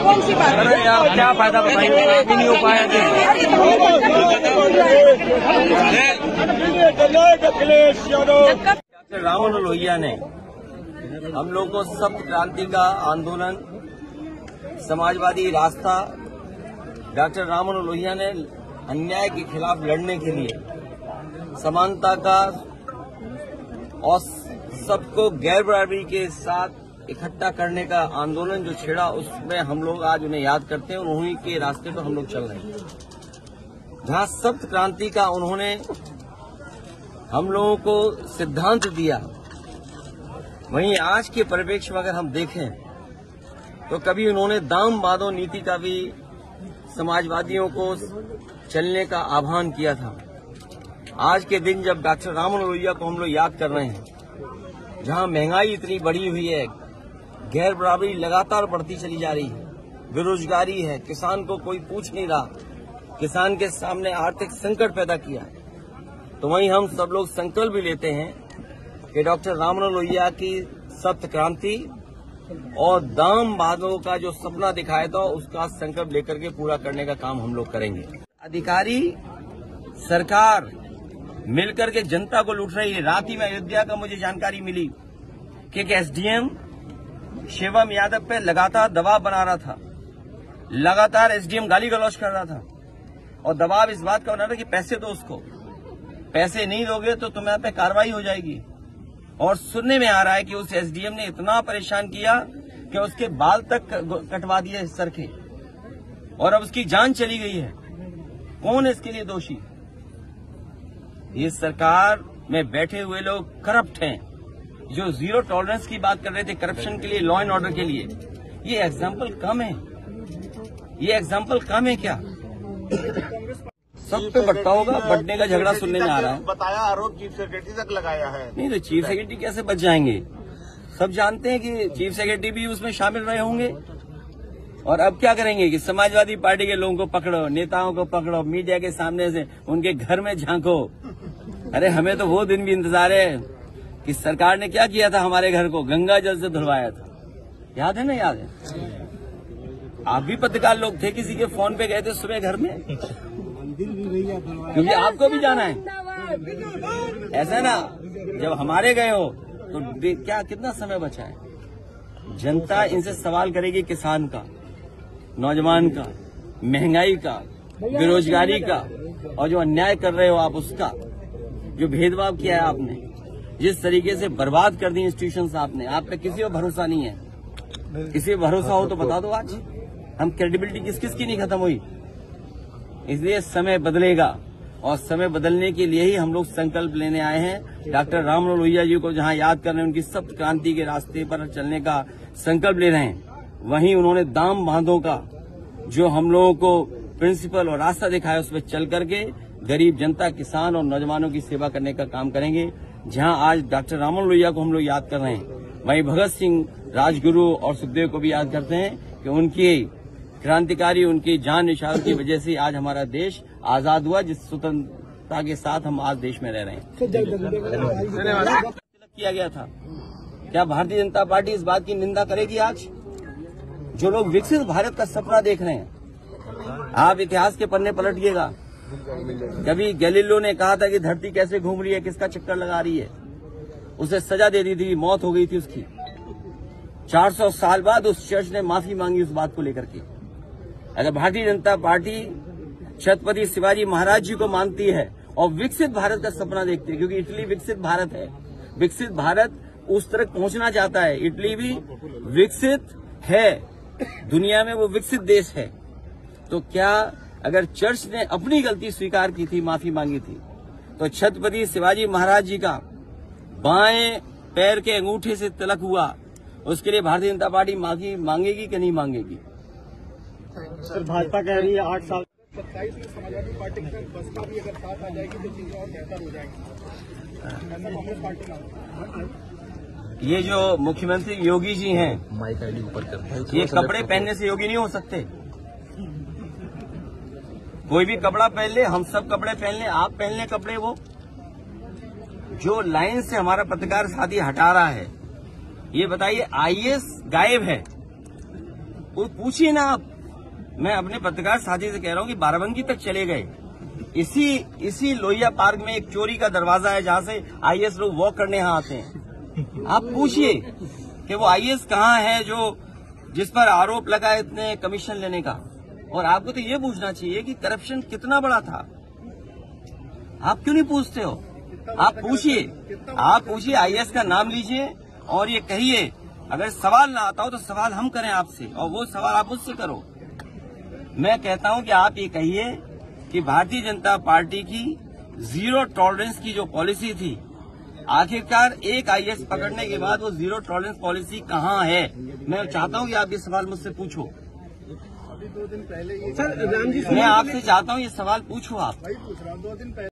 कौन सी बात है यार, क्या फायदा बताइए, भी नहीं हो पाया। डॉक्टर राममनोहर लोहिया ने हम लोग को सप्त क्रांति का आंदोलन, समाजवादी रास्ता, डॉक्टर राममनोहर लोहिया ने अन्याय के खिलाफ लड़ने के लिए, समानता का और सबको गैर बराबरी के साथ इकट्ठा करने का आंदोलन जो छेड़ा, उसमें हम लोग आज उन्हें याद करते हैं और उन्हीं के रास्ते पर हम लोग चल रहे हैं। जहां सप्त क्रांति का उन्होंने हम लोगों को सिद्धांत दिया, वहीं आज के परिप्रेक्ष्य में अगर हम देखें तो कभी उन्होंने दाम बांधो नीति का भी समाजवादियों को चलने का आह्वान किया था। आज के दिन जब डॉक्टर राममनोहर लोहिया को हम लोग याद कर रहे हैं, जहां महंगाई इतनी बढ़ी हुई है, गैर बराबरी लगातार बढ़ती चली जा रही है, बेरोजगारी है, किसान को कोई पूछ नहीं रहा, किसान के सामने आर्थिक संकट पैदा किया है, तो वहीं हम सब लोग संकल्प भी लेते हैं कि डॉक्टर राममनोहर लोहिया की सप्त क्रांति और दाम बांधो का जो सपना दिखाया था, उसका संकल्प लेकर के पूरा करने का काम हम लोग करेंगे। अधिकारी सरकार मिलकर के जनता को लूट रही है। रात ही में अयोध्या का मुझे जानकारी मिली कि एसडीएम शिवम यादव पे लगातार दबाव बना रहा था, लगातार एसडीएम गाली गलौज कर रहा था और दबाव इस बात का बना रहा कि पैसे दो उसको, पैसे नहीं दोगे तो तुम्हारे पे कार्रवाई हो जाएगी। और सुनने में आ रहा है कि उस एसडीएम ने इतना परेशान किया कि उसके बाल तक कटवा दिए सर के, और अब उसकी जान चली गई है। कौन है इसके लिए दोषी? ये सरकार में बैठे हुए लोग करप्ट हैं, जो जीरो टॉलरेंस की बात कर रहे थे करप्शन के लिए, लॉ एंड ऑर्डर के लिए। ये एग्जाम्पल कम है, ये एग्जाम्पल कम है क्या? सब पे बटता होगा, बटने का झगड़ा सुनने में आ रहा है। बताया आरोप चीफ सेक्रेटरी तक लगाया है। नहीं तो चीफ सेक्रेटरी कैसे बच जाएंगे? सब जानते हैं कि चीफ सेक्रेटरी भी उसमें शामिल रहे होंगे। और अब क्या करेंगे कि समाजवादी पार्टी के लोगों को पकड़ो, नेताओं को पकड़ो, मीडिया के सामने से उनके घर में झांको। अरे हमें तो वो दिन भी इंतजार है कि सरकार ने क्या किया था, हमारे घर को गंगा जल से धुलवाया था। याद है ना? याद है। आप भी पत्रकार लोग थे, किसी के फोन पे गए थे सुबह घर में, क्योंकि आपको भी जाना है। ऐसा ना, जब हमारे गए हो तो क्या कितना समय बचा है? जनता इनसे सवाल करेगी, किसान का, नौजवान का, महंगाई का, बेरोजगारी का, और जो अन्याय कर रहे हो आप उसका, जो भेदभाव किया है आपने, जिस तरीके से बर्बाद कर दी इंस्टीट्यूशंस आपने, आप पे किसी को भरोसा नहीं है। किसी को भरोसा हो तो बता दो। आज हम क्रेडिबिलिटी किस किस की नहीं खत्म हुई। इसलिए समय बदलेगा और समय बदलने के लिए ही हम लोग संकल्प लेने आए हैं। डॉक्टर राममनोहर लोहिया जी को जहां याद कर रहे हैं, उनकी सप्त क्रांति के रास्ते पर चलने का संकल्प ले रहे हैं, वहीं उन्होंने दाम बांधों का जो हम लोगों को प्रिंसिपल और रास्ता दिखाया, उस पर चल करके गरीब जनता, किसान और नौजवानों की सेवा करने का काम करेंगे। जहां आज डॉक्टर राममनोहर लोहिया को हम लोग याद कर रहे हैं, वहीं भगत सिंह, राजगुरु और सुखदेव को भी याद करते हैं कि उनकी क्रांतिकारी, उनकी जान निछावर की वजह से आज हमारा देश आजाद हुआ, जिस स्वतंत्रता के साथ हम आज देश में रह रहे हैं। किया गया था। क्या भारतीय जनता पार्टी इस बात की निंदा करेगी? आज जो लोग विकसित भारत का सपना देख रहे हैं, आप इतिहास के पन्ने पलटिएगा। कभी गैलीलियो ने कहा था कि धरती कैसे घूम रही है, किसका चक्कर लगा रही है, उसे सजा दे दी थी, मौत हो गई थी उसकी। 400 साल बाद उस चर्च ने माफी मांगी उस बात को लेकर के। अगर भारतीय जनता पार्टी छत्रपति शिवाजी महाराज जी को मानती है और विकसित भारत का सपना देखती है, क्योंकि इटली विकसित भारत है, विकसित भारत उस तरह पहुंचना चाहता है, इटली भी विकसित है, दुनिया में वो विकसित देश है, तो क्या अगर चर्च ने अपनी गलती स्वीकार की थी, माफी मांगी थी, तो छत्रपति शिवाजी महाराज जी का बाएं पैर के अंगूठे से तिलक हुआ, उसके लिए भारतीय जनता पार्टी माफी मांगेगी कि नहीं मांगेगी? सर भाजपा कह रही है 8 साल 27 में समाजवादी पार्टी के साथ बसपा भी अगर साथ आ जाएगी तो चीजें और बेहतर हो जाएंगी। ऐसा कांग्रेस पार्टी का। ये जो मुख्यमंत्री योगी जी हैं, माइक आईडी ऊपर करते, ये कपड़े पहनने से योगी नहीं हो सकते। कोई भी कपड़ा पहन ले, हम सब कपड़े पहन ले, आप पहन ले कपड़े, वो जो लाइन से हमारा पत्रकार साथी हटा रहा है, ये बताइए आईएएस गायब है, वो पूछिए ना आप। मैं अपने पत्रकार साथी से कह रहा हूं कि बाराबंकी तक चले गए। इसी लोहिया पार्क में एक चोरी का दरवाजा है जहां से आईएएस लोग वॉक करने यहां आते हैं। आप पूछिए कि वो आईएएस कहां है जो जिस पर आरोप लगा है इतने कमीशन लेने का। और आपको तो ये पूछना चाहिए कि करप्शन कितना बड़ा था। आप क्यों नहीं पूछते हो? आप पूछिए आईएएस का नाम लीजिए और ये कहिए, अगर सवाल ना आता हो तो सवाल हम करें आपसे और वो सवाल आप मुझसे करो। मैं कहता हूं कि आप ये कहिए कि भारतीय जनता पार्टी की जीरो टॉलरेंस की जो पॉलिसी थी, आखिरकार एक आईएएस पकड़ने के बाद वो जीरो टॉलरेंस पॉलिसी कहां है? मैं चाहता हूं कि आप ये सवाल मुझसे पूछो। अभी 2 दिन पहले सर राम जी मैं आपसे चाहता हूं ये सवाल पूछो आप। वही पूछ रहा हूँ, 2 दिन पहले